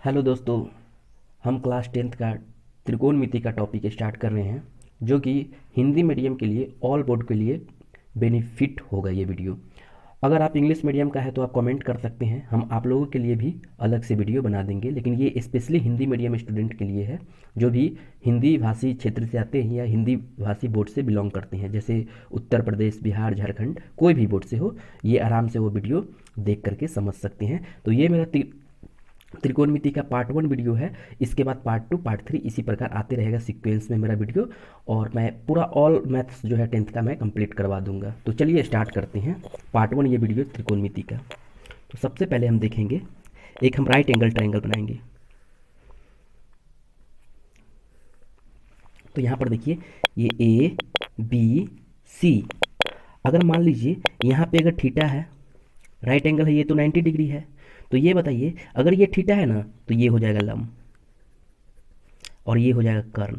Hello दोस्तों। हम class 10th का त्रिकोणमिति का टॉपिक स्टार्ट कर रहे हैं, जो कि हिंदी मीडियम के लिए ऑल बोर्ड के लिए बेनिफिट होगा ये वीडियो। अगर आप इंग्लिश मीडियम का है तो आप कमेंट कर सकते हैं, हम आप लोगों के लिए भी अलग से वीडियो बना देंगे, लेकिन ये स्पेशली हिंदी मीडियम स्टूडेंट के लिए है जो भी हिंदी भाषी क्षेत्र से आते हैं या हिंदी भाषी बोर्ड से बिलोंग करते हैं, जैसे उत्तर प्रदेश, बिहार, झारखंड, कोई भी बोर्ड से हो, ये आराम से वो वीडियो देख करके समझ सकते हैं। तो ये मेरा त्रिकोणमिति का पार्ट 1 वीडियो है। इसके बाद पार्ट 2, पार्ट 3 इसी प्रकार आते रहेगा सीक्वेंस में मेरा वीडियो, और मैं पूरा ऑल मैथ्स जो है 10th का मैं कंप्लीट करवा दूंगा। तो चलिए स्टार्ट करते हैं पार्ट 1 ये वीडियो त्रिकोणमिति का। तो सबसे पहले हम देखेंगे, एक हम राइट एंगल ट्रायंगल बनाएंगे। तो यहाँ पर देखिए, ये ए बी सी, अगर मान लीजिए यहाँ पे अगर थीटा है, राइट एंगल है, ये तो 90 डिग्री है, तो ये बताइए अगर ये थीटा है ना तो ये हो जाएगा लंब, और ये हो जाएगा कर्ण,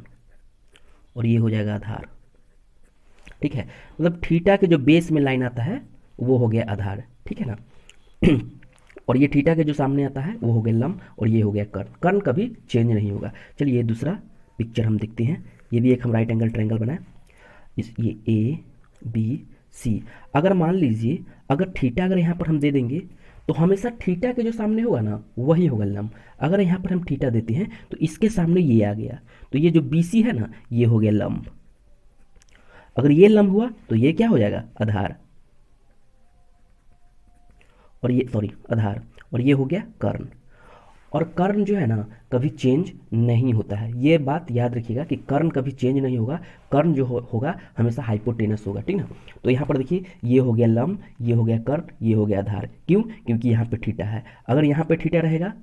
और ये हो जाएगा आधार। ठीक है, मतलब थीटा के जो बेस में लाइन आता है वो हो गया आधार, ठीक है ना। और ये थीटा के जो सामने आता है वो हो गया लंब, और ये हो गया कर्ण। कर्ण कभी चेंज नहीं होगा। चलिए ये दूसरा पिक्चर हम देखते हैं। ये भी एक हम राइट एंगल ट्रायंगल बनाए, ये ए बी सी। अगर मान लीजिए अगर थीटा अगर यहाँ पर हम दे देंगे तो हमेशा थीटा के जो सामने होगा ना वही होगा लंब। अगर यहाँ पर हम थीटा देते हैं तो इसके सामने ये आ गया, तो ये जो BC है ना ये हो गया लंब। अगर ये लंब हुआ तो ये क्या हो जाएगा, आधार, और ये सॉरी आधार, और ये हो गया कर्ण। और कर्ण जो है ना कभी चेंज नहीं होता है, ये बात याद रखिएगा कि कर्ण कभी चेंज नहीं होगा। कर्ण जो होगा हमेशा हाइपोटेनस होगा, ठीक ना। तो यहाँ पर देखिए, ये हो गया लंब, ये हो गया कर्ण, ये हो गया आधार। क्यों? क्योंकि यहाँ पे थीटा है। अगर यहाँ पे थीटा रहेगा,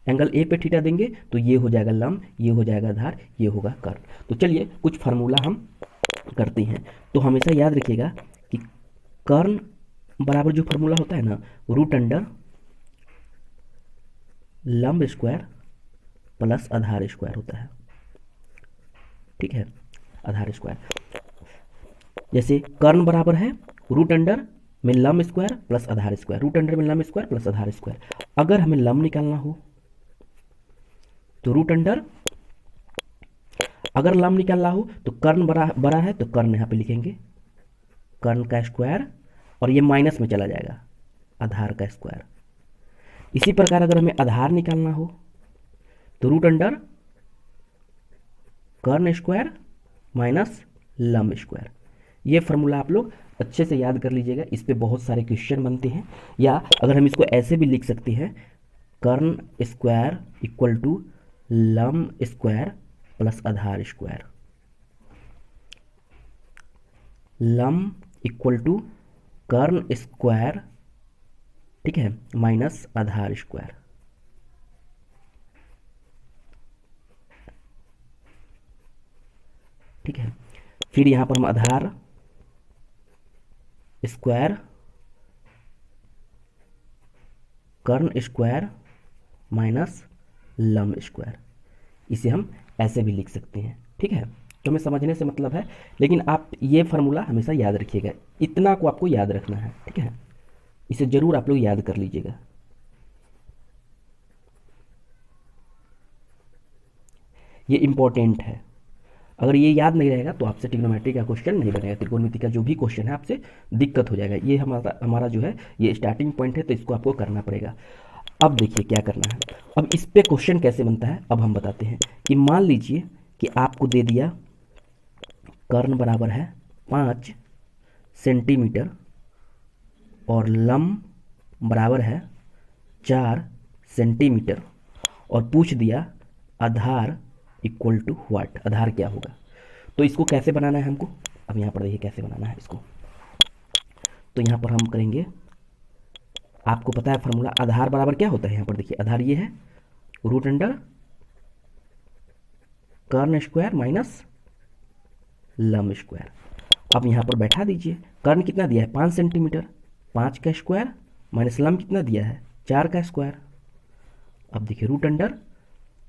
एंगल ए पे थीटा देंगे तो ये हो जाएगा लंब, ये हो जाएगा आधार, ये होगा कर्ण। तो चलिए कुछ फार्मूला हम करते हैं। तो हमेशा याद रखिएगा कि कर्ण बराबर जो फार्मूला होता है ना, रूट अंडर लंब स्क्वायर प्लस आधार स्क्वायर होता है, ठीक है, आधार स्क्वायर। जैसे कर्ण बराबर है रूट अंडर में लंब स्क्वायर प्लस आधार स्क्वायर, रूट अंडर में लंब स्क्वायर प्लस आधार स्क्वायर। अगर हमें लंब निकालना हो तो रूट अंडर, अगर लंब निकालना हो तो कर्ण बड़ा है तो कर्ण यहाँ पे लिखेंगे, कर्ण का स्क्वायर, और ये माइनस में चला जाएगा, आधार का स्क्वायर। इसी प्रकार अगर हमें आधार निकालना हो तो रूट अंडर कर्ण स्क्वायर माइनस लंब स्क्वायर। ये फार्मूला आप लोग अच्छे से याद कर लीजिएगा, इस पे बहुत सारे क्वेश्चन बनते हैं। या अगर हम इसको ऐसे भी लिख सकते हैं, कर्ण स्क्वायर इक्वल टू लंब स्क्वायर प्लस आधार स्क्वायर, लंब इक्वल टू कर्ण स्क्वायर, ठीक है, माइनस आधार स्क्वायर। ठीक है, फिर यहां पर हम आधार स्क्वायर कर्ण स्क्वायर माइनस लंब स्क्वायर, इसे हम ऐसे भी लिख सकते हैं, ठीक है। तो हमें समझने से मतलब है, लेकिन आप ये फार्मूला हमेशा याद रखिएगा, इतना को आपको याद रखना है, ठीक है। इसे जरूर आप लोग याद कर लीजिएगा। ये इंपॉर्टेंट है, अगर ये याद नहीं रहेगा तो आपसे ट्रिग्नोमेट्री का क्वेश्चन नहीं बनेगा, त्रिकोणमिति का जो भी क्वेश्चन है आपसे दिक्कत हो जाएगा। ये हमारा जो है ये स्टार्टिंग पॉइंट है, तो इसको आपको करना पड़ेगा। अब देखिए क्या करना है। अब इस पे क्वेश्चन कैसे बनता है अब हम बताते हैं। कि मान लीजिए कि आपको दे दिया कर्ण बराबर है 5 सेंटीमीटर और लंब बराबर है 4 सेंटीमीटर, और पूछ दिया आधार इक्वल टू व्हाट, आधार क्या होगा। तो इसको कैसे बनाना है हमको, अब यहाँ पर देखिए कैसे बनाना है इसको। तो यहाँ पर हम करेंगे, आपको पता है फार्मूला, आधार बराबर क्या होता है। यहाँ पर देखिए आधार ये है रूट अंडर कर्ण स्क्वायर माइनस लंब स्क्वायर। अब यहाँ पर बैठा दीजिए, कर्ण कितना दिया है 5 सेंटीमीटर, 5 का स्क्वायर माइनस लंब कितना दिया है 4 का स्क्वायर। अब देखिए रूट अंडर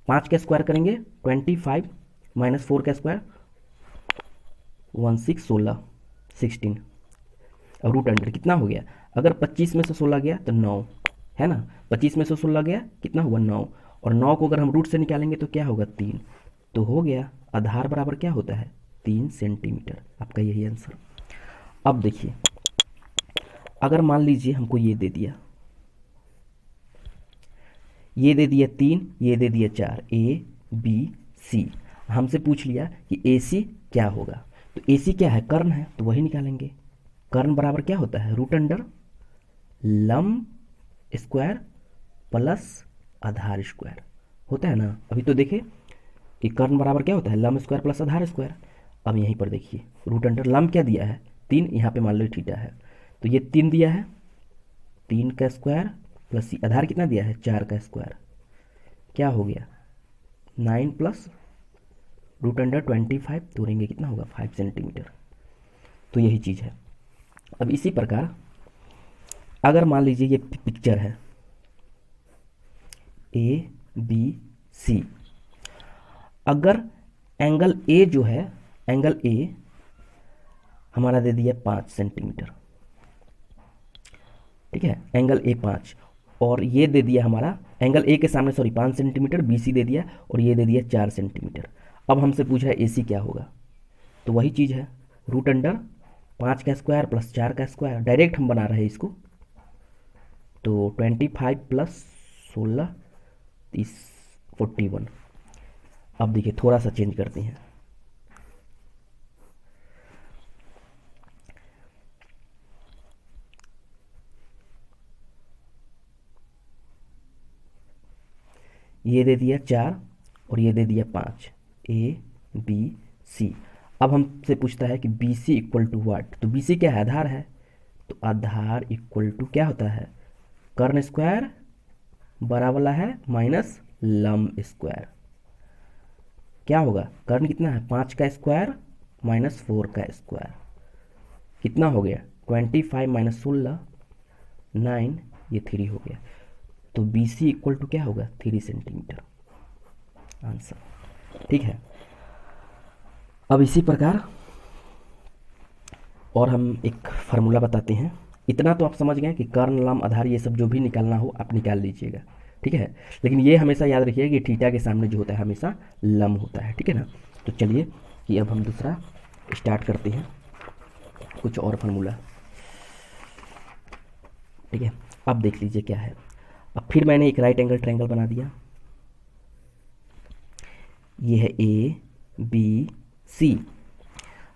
5 का स्क्वायर करेंगे 25 माइनस 4 का स्क्वायर 16 16। अब रूट अंडर कितना हो गया, अगर 25 में से 16 गया तो 9 है ना, 25 में से 16 गया कितना हुआ 9, और 9 को अगर हम रूट से निकालेंगे तो क्या होगा 3, तो हो गया आधार बराबर क्या होता है 3 सेंटीमीटर, आपका यही आंसर। अब देखिए अगर मान लीजिए हमको ये दे दिया, ये दे दिया 3, ये दे दिया 4, ए बी सी, हमसे पूछ लिया कि ए सी क्या होगा, तो ए सी क्या है कर्ण है, तो वही निकालेंगे। कर्ण बराबर क्या होता है रूट अंडर लंब स्क्वायर प्लस आधार स्क्वायर, होता है ना। अभी तो देखे कि कर्ण बराबर क्या होता है लंब स्क्वायर प्लस आधार स्क्वायर। अब यहीं पर देखिए रूट अंडर लंब क्या दिया है 3, यहाँ पे मान लो थीटा है, तो ये 3 दिया है, 3 का स्क्वायर प्लस आधार कितना दिया है 4 का स्क्वायर, क्या हो गया 9 प्लस रूट अंडर 25, तोड़ेंगे कितना होगा 5 सेंटीमीटर। तो यही चीज़ है। अब इसी प्रकार अगर मान लीजिए ये पिक्चर है ए बी सी, अगर एंगल ए जो है, एंगल ए हमारा दे दिया 5 सेंटीमीटर, ठीक है, एंगल ए 5, और ये दे दिया हमारा एंगल ए के सामने 5 सेंटीमीटर बी सी दे दिया, और ये दे दिया 4 सेंटीमीटर। अब हमसे पूछ रहा है ए सी क्या होगा, तो वही चीज़ है रूट अंडर 5 का स्क्वायर प्लस 4 का स्क्वायर, डायरेक्ट हम बना रहे हैं इसको, तो 25 प्लस 16 30 41। अब देखिए थोड़ा सा चेंज करते हैं, ये दे दिया 4 और ये दे दिया 5, ए बी सी। अब हमसे पूछता है कि बी सी इक्वल टू वाट, तो बी सी क्या है आधार है, तो आधार इक्वल टू क्या होता है कर्ण स्क्वायर बड़ा वाला है माइनस लंब स्क्वायर, क्या होगा कर्ण कितना है 5 का स्क्वायर माइनस 4 का स्क्वायर, कितना हो गया 25 माइनस 16 9, ये 3 हो गया, तो बी सी इक्वल टू क्या होगा 3 सेंटीमीटर आंसर। ठीक है, अब इसी प्रकार और हम एक फार्मूला बताते हैं। इतना तो आप समझ गए कि कर्ण लंब आधार ये सब जो भी निकालना हो आप निकाल लीजिएगा, ठीक है, लेकिन ये हमेशा याद रखिएगा कि थीटा के सामने जो होता है हमेशा लंब होता है, ठीक है ना। तो चलिए कि अब हम दूसरा स्टार्ट करते हैं, कुछ और फार्मूला, ठीक है। अब देख लीजिए क्या है, अब फिर मैंने एक राइट एंगल ट्रायंगल बना दिया, ये है ए बी सी।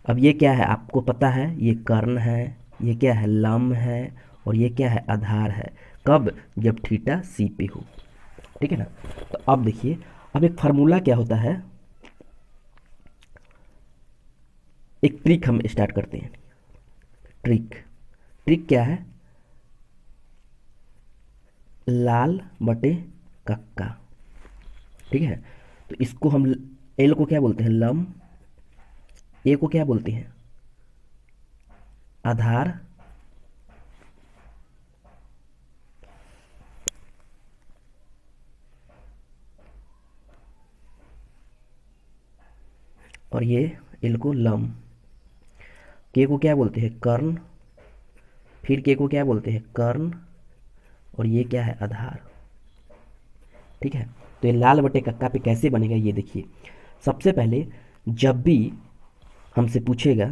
अब ये क्या है आपको पता है, ये कर्ण है, ये क्या है लंब है, और ये क्या है आधार है, कब जब थीटा सी पे हो, ठीक है ना। तो अब देखिए अब एक फार्मूला क्या होता है, एक ट्रिक हम स्टार्ट करते हैं। ट्रिक क्या है, लाल बटे कक्का, ठीक है। तो इसको हम एल को क्या बोलते हैं लंब, ए को क्या बोलते हैं आधार, और ये एल को लंब, के को क्या बोलते हैं कर्ण, फिर के को क्या बोलते हैं कर्ण, और ये क्या है आधार, ठीक है। तो ये लाल बटे कक्का पे कैसे बनेगा ये देखिए। सबसे पहले जब भी हमसे पूछेगा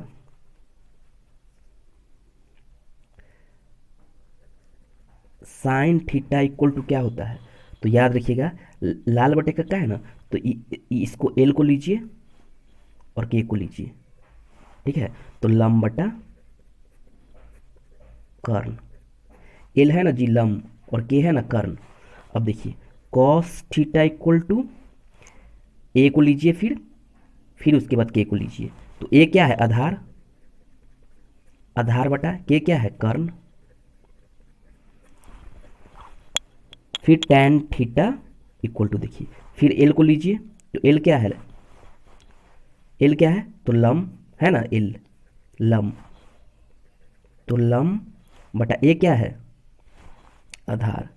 साइन थीटा इक्वल टू क्या होता है, तो याद रखिएगा लाल बटे कक्का है ना, तो इसको एल को लीजिए और के को लीजिए, ठीक है। तो लंब बटा कर्ण, एल है ना जी लंब और के है ना कर्ण। अब देखिए कॉस थीटा इक्वल टू ए को लीजिए, फिर उसके बाद के को लीजिए, तो ए क्या है आधार, आधार बटा के क्या है कर्ण, फिर tan थीटा इक्वल टू देखिए, फिर एल को लीजिए, तो एल क्या है, एल क्या है तो लंब है ना, एल लंब, तो लंब बटा ए क्या है आधार,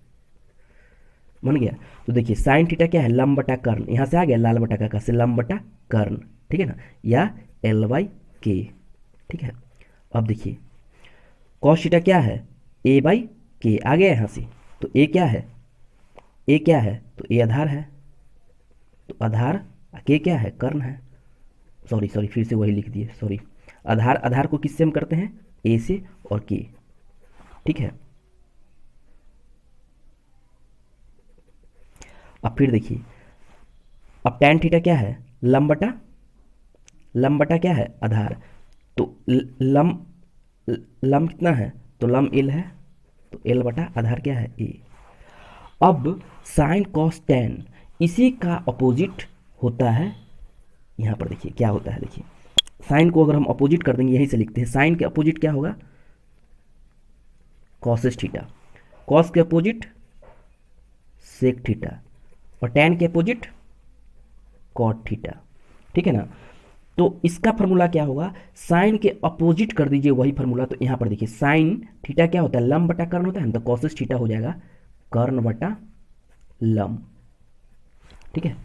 बन गया। तो देखिए साइन थीटा क्या है लंब बटा कर्ण, यहाँ से आ गया लाल बटा का से लंब बटा कर्ण, ठीक है ना, या एल बाई के, ठीक है। अब देखिए कॉस थीटा क्या है ए बाई के, आ गया यहाँ से, तो ए क्या है ए क्या है, तो ए आधार है, तो आधार, के क्या है, कर्ण है। सॉरी सॉरी, फिर से वही लिख दिए, सॉरी। आधार, आधार को किससे हम करते हैं, ए से और के, ठीक है। अब फिर देखिए, अब tan थीटा क्या है, लंब बटा, लंब बटा क्या है, आधार। तो लंब, लंब कितना है, तो लंब एल है, तो एल बटा आधार क्या है, ए। अब साइन कॉस टेन, इसी का अपोजिट होता है, यहाँ पर देखिए क्या होता है, देखिए साइन को अगर हम अपोजिट कर देंगे, यहीं से लिखते हैं, साइन के अपोजिट क्या होगा, कॉसेस थीटा, कॉस के अपोजिट सेक थीटा, और टेन के अपोजिट कॉट थीटा, ठीक है ना। तो इसका फॉर्मूला क्या होगा, साइन के अपोजिट कर दीजिए वही फॉर्मूला। तो यहाँ पर देखिए साइन थीटा क्या होता है, लंब बटा कर्ण होता है, तो कॉसेस थीटा हो जाएगा कर्ण बटा लंब, ठीक है।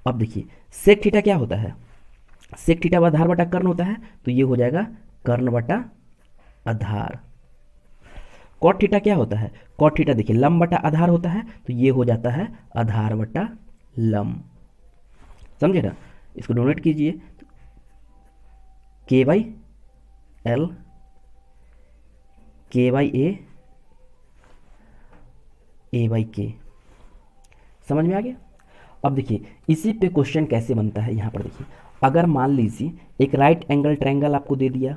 अब देखिए सेक थीटा क्या होता है, सेक थीटा आधार बटा कर्ण होता है, तो ये हो जाएगा कर्ण बटा आधार। कॉट थीटा क्या होता है, कॉट थीटा देखिए लंब बटा आधार होता है, तो ये हो जाता है आधार बटा लंब, समझे ना। इसको डोनेट कीजिए, के बाई एल, के बाई ए बाई के, समझ में आ गया। अब देखिए इसी पे क्वेश्चन कैसे बनता है, यहाँ पर देखिए, अगर मान लीजिए एक राइट एंगल ट्रायंगल आपको दे दिया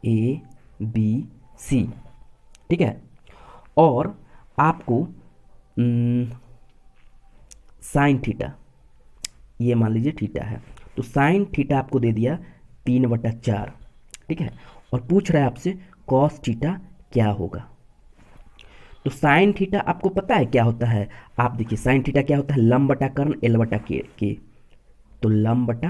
ए बी सी, ठीक है, और आपको साइन थीटा, ये मान लीजिए थीटा है, तो साइन थीटा आपको दे दिया 3/4, ठीक है, और पूछ रहा है आपसे कॉस थीटा क्या होगा। तो साइन थीटा आपको पता है क्या होता है, आप देखिए साइन थीटा क्या होता है, लंब बटा कर्ण एल बटा के, तो लंब बटा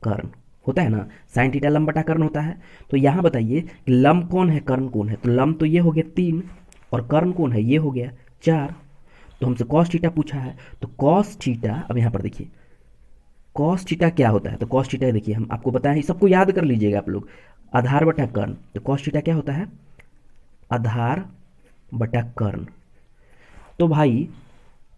कर्ण होता है ना, साइन थीटा लंब बटा कर्ण होता है। तो यहाँ बताइए कि लंब कौन है, कर्ण कौन है, तो लंब तो ये हो गया 3, और कर्ण कौन है, ये हो गया 4। तो हमसे कॉस थीटा पूछा है, तो कॉस थीटा, अब यहाँ पर देखिए कॉस थीटा क्या होता है, तो कॉस थीटा देखिए हम आपको बताएं, सबको याद कर लीजिएगा आप लोग, आधार बटा कर्ण, तो कॉस थीटा क्या होता है, आधार बटा कर्ण। तो भाई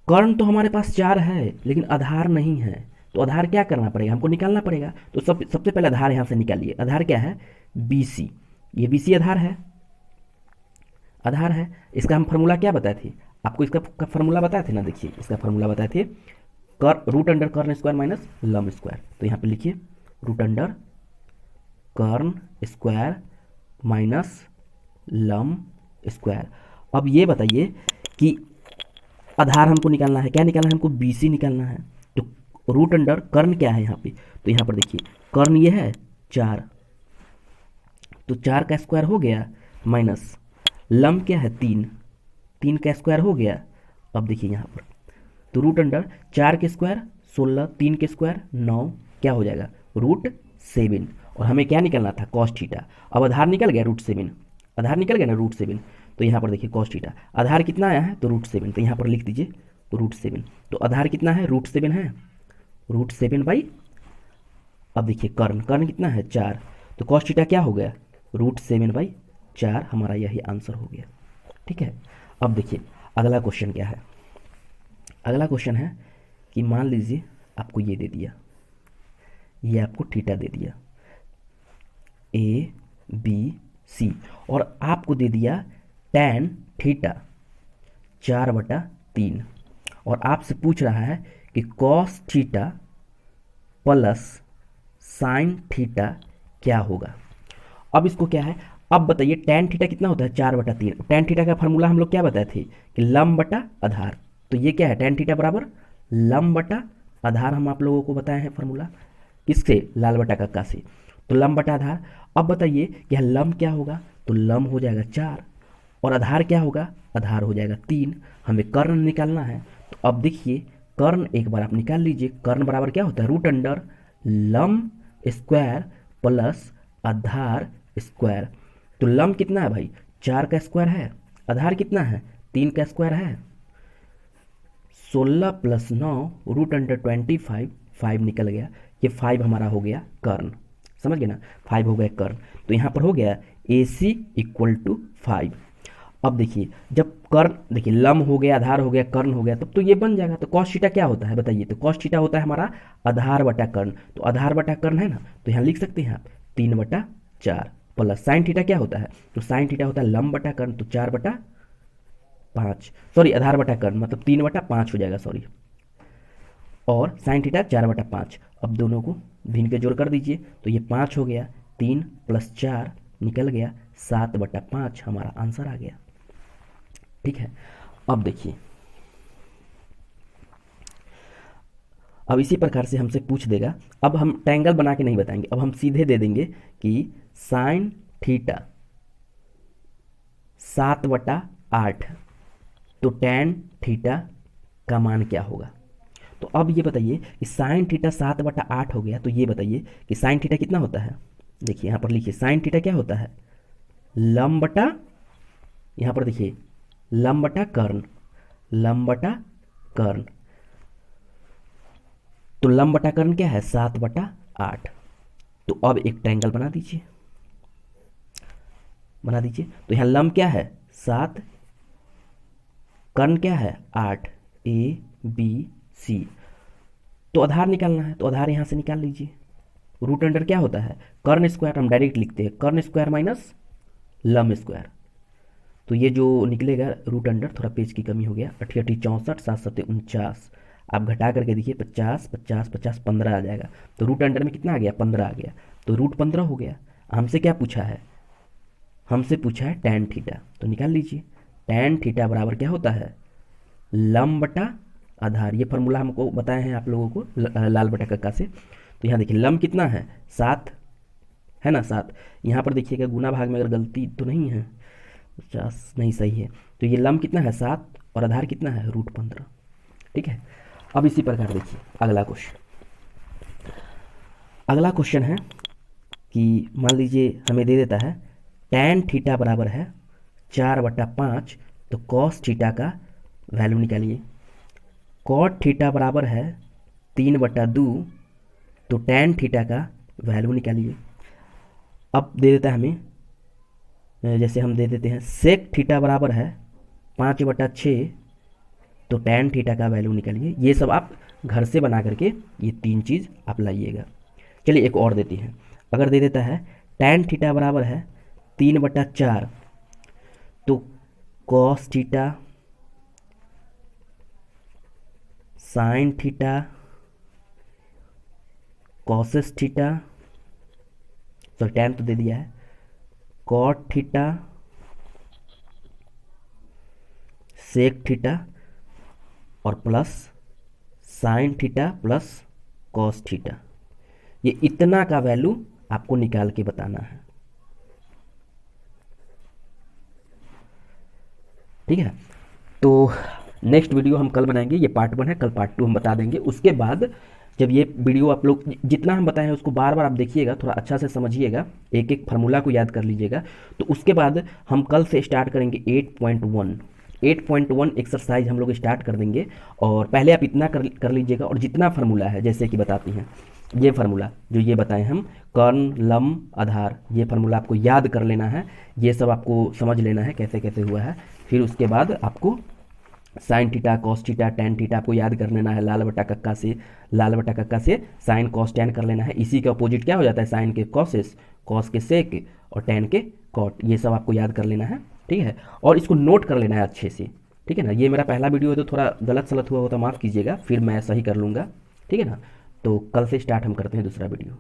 कर्ण तो हमारे पास 4 है, लेकिन आधार नहीं है, तो आधार क्या करना पड़ेगा, हमको निकालना पड़ेगा। तो सबसे पहले आधार यहाँ से निकालिए, आधार क्या है, बी सी, ये बी सी आधार है, आधार है। इसका हम फार्मूला क्या बताए थे, आपको इसका फार्मूला बताए थे ना, देखिए इसका फार्मूला बताए थे, कर रूट अंडर कर्ण स्क्वायर माइनस लंब स्क्वायर। तो यहाँ पे लिखिए रूट अंडर कर्ण स्क्वायर माइनस लंब स्क्वायर। अब ये बताइए कि आधार हमको निकालना है, क्या निकालना है हमको, बी सी निकालना है। तो रूट अंडर कर्ण क्या है यहाँ पे, तो यहाँ पर देखिए कर्ण ये है 4, तो 4 का स्क्वायर हो गया, माइनस लंब क्या है 3, 3 का स्क्वायर हो गया। अब देखिए यहाँ पर तो रूट अंडर 4 के स्क्वायर 16, 3 के स्क्वायर 9, क्या हो जाएगा √7, और हमें क्या निकलना था, कॉस थीटा। अब आधार निकल गया √7, आधार निकल गया ना √7, तो यहाँ पर देखिए कॉस थीटा आधार कितना आया है, तो √7, तो यहाँ पर लिख दीजिए √7। तो आधार कितना है, √7 है, √7 बाई, अब देखिए कर्ण, कर्ण कितना है 4, तो कॉस थीटा क्या हो गया, √7/4, हमारा यही आंसर हो गया, ठीक है। अब देखिए अगला क्वेश्चन क्या है, अगला क्वेश्चन है कि मान लीजिए आपको ये दे दिया, ये आपको थीटा दे दिया ए बी सी, और आपको दे दिया tan थीटा 4/3, और आपसे पूछ रहा है कि cos theta plus sine theta क्या होगा। अब इसको क्या है, अब बताइए tan थीटा कितना होता है, 4/3। tan थीटा का फार्मूला हम लोग क्या बताए थे कि लंब बटा आधार, तो ये क्या है, tan थीटा बराबर लंब बटा आधार, हम आप लोगों को बताए हैं फार्मूला, किससे, लाल बटा कक्का से, तो लंब बटा आधार। अब बताइए कि यह लंब क्या होगा, तो लंब हो जाएगा 4, और आधार क्या होगा, आधार हो जाएगा 3, हमें कर्ण निकालना है। तो अब देखिए कर्ण एक बार आप निकाल लीजिए, कर्ण बराबर क्या होता है, रूट अंडर लंब स्क्वायर प्लस आधार स्क्वायर। तो लंब कितना है भाई, 4 का स्क्वायर है, आधार कितना है, 3 का स्क्वायर है, 16 + 9 √25, 5 निकल गया, ये 5 हमारा हो गया कर्ण, समझ गए ना, 5 हो गया कर्ण। तो यहाँ पर हो गया AC = 5। अब देखिए जब कर्ण, देखिए लम हो गया, आधार हो गया, कर्ण हो गया, तब तो ये बन जाएगा। तो कॉस थीटा क्या होता है बताइए? तो कॉस थीटा होता है हमारा आधार बटा कर्ण। तो आधार बटा कर्ण है ना, तो यहाँ लिख सकते हैं आप 3/4 प्लस साइन थीटा क्या होता है? तो साइन थीटा होता है लम बटा कर्ण, तो 4/5, सॉरी आधार बटा कर्ण मतलब 3/5 हो जाएगा, सॉरी, और साइन थीटा 4/5। अब दोनों को भिन्न के जोड़ कर दीजिए, तो ये 5 हो गया, 3 + 4 निकल गया, 7/5 हमारा आंसर आ गया। ठीक है, अब देखिए, अब इसी प्रकार से हमसे पूछ देगा। अब हम ट्रायंगल बना के नहीं बताएंगे, अब हम सीधे दे देंगे कि साइन थीटा 7/8, तो टैन थीटा का मान क्या होगा? तो अब ये बताइए कि साइन थीटा 7/8 हो गया, तो ये बताइए कि साइन थीटा कितना होता है? देखिए यहाँ पर लिखिए, साइन थीटा क्या होता है? लम बटा, यहाँ पर देखिए लम बटा कर्ण, लम बटा कर्ण। तो लम बटा कर्ण क्या है? 7/8। तो अब एक ट्रायंगल बना दीजिए, बना दीजिए। तो यहाँ लम क्या है? 7, कर्ण क्या है? 8, ए बी सी। तो आधार निकालना है, तो आधार यहाँ से निकाल लीजिए। रूट अंडर क्या होता है? कर्ण स्क्वायर, हम डायरेक्ट लिखते हैं कर्ण स्क्वायर माइनस लम स्क्वायर। तो ये जो निकलेगा रूट अंडर, थोड़ा पेज की कमी हो गया, 88 64 7 7 49, आप घटा करके देखिए 50 50 50 15 आ जाएगा। तो रूट अंडर में कितना आ गया? 15 आ गया, तो रूट 15 हो गया। हमसे क्या पूछा है? हमसे पूछा है टैन थीटा, तो निकाल लीजिए। टैन थीटा बराबर क्या होता है? लम बटा आधार। ये फार्मूला हमको बताए हैं आप लोगों को लाल बटा कक्का से। तो यहाँ देखिए लम कितना है? 7 है ना, 7। यहाँ पर देखिएगा गुना भाग में अगर गलती तो नहीं है, 50 नहीं, सही है। तो ये लम कितना है? 7, और आधार कितना है? रूट 15। ठीक है, अब इसी प्रकार देखिए अगला क्वेश्चन। अगला क्वेश्चन है कि मान लीजिए हमें दे देता है टैन थीटा बराबर है 4/5, तो कॉस थीटा का वैल्यू निकालिए। कॉट थीटा बराबर है 3/2, तो टैन थीटा का वैल्यू निकालिए। अब दे देता है हमें, जैसे हम दे देते हैं सेक थीटा बराबर है 5/6, तो टैन थीटा का वैल्यू निकालिए। ये सब आप घर से बना करके ये 3 चीज़ आप लाइएगा। चलिए एक और देती हैं, अगर दे देता है टैन थीटा बराबर है 3/4, तो cos theta, sine theta, causes theta, sorry tan तो दे दिया है, कॉट थीटा, सेक थीटा, और plus sine theta plus cos theta. ये इतना का वैल्यू आपको निकाल के बताना है। ठीक है, तो नेक्स्ट वीडियो हम कल बनाएंगे, ये पार्ट 1 है, कल पार्ट 2 हम बता देंगे। उसके बाद जब ये वीडियो आप लोग जितना हम बताए हैं उसको बार बार आप देखिएगा, थोड़ा अच्छा से समझिएगा, एक एक फार्मूला को याद कर लीजिएगा। तो उसके बाद हम कल से स्टार्ट करेंगे 8.1 एक्सरसाइज हम लोग स्टार्ट कर देंगे। और पहले आप इतना कर लीजिएगा, और जितना फार्मूला है जैसे कि बताते हैं, ये फार्मूला जो ये बताएं हम, कर्ण लम आधार, ये फार्मूला आपको याद कर लेना है। ये सब आपको समझ लेना है कैसे कैसे हुआ है। फिर उसके बाद आपको sine theta, cos theta, tan theta आपको याद कर लेना है। लाल बटा कक्का से, लाल बटा कक्का से साइन कॉस टैन कर लेना है। इसी के अपोजिट क्या हो जाता है? साइन के कॉसेस, कॉस के सेक, और टैन के कॉट। ये सब आपको याद कर लेना है। ठीक है, और इसको नोट कर लेना है अच्छे से। ठीक है ना, ये मेरा पहला वीडियो है तो थोड़ा गलत सलत हुआ हो तो माफ़ कीजिएगा, फिर मैं सही कर लूँगा। ठीक है ना, तो कल से स्टार्ट हम करते हैं दूसरा वीडियो।